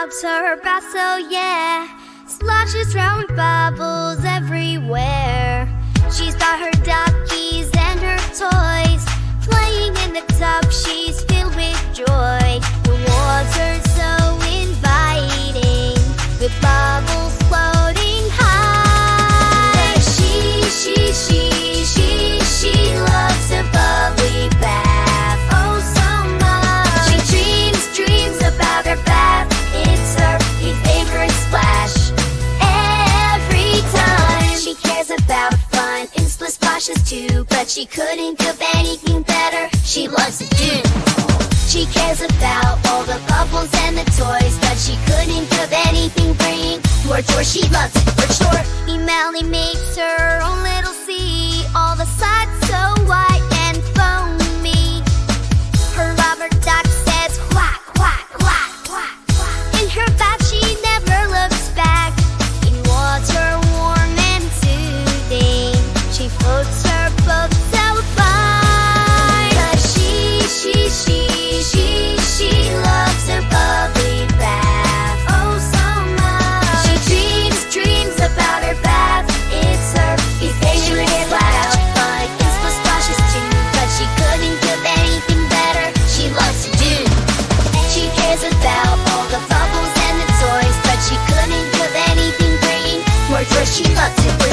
loves her bath, so yeah. Splashes throwing bubbles everywhere. She's got her duckies and her toys. Playing in the tub, she's filled with joy. The water's so inviting, with bubbles floating high. She loves a bubbly bath, oh so much. She dreams about her bath. It's her favorite splash. Every time she cares about fun and splish-splashes too, but she couldn't give anything better. She loves to do. She cares about all the bubbles and the toys, but she couldn't give anything bringing to her chore. She loves it for sure. Emelly makes her own little sea, all the suds so white and foamy. Her rubber duck says quack, quack, quack, quack, quack. In her bath she never looks back. In water warm and soothing, she floats her boat so fine. 'Cause she loves a bubbly bath, oh so much. She dreams about her bath. It's her favorite splash. Fun and splish-splashes too, but she couldn't give anything better. She loves to do. She cares about all the bubbles and the toys, but she couldn't give anything bringing more joy. She loves it.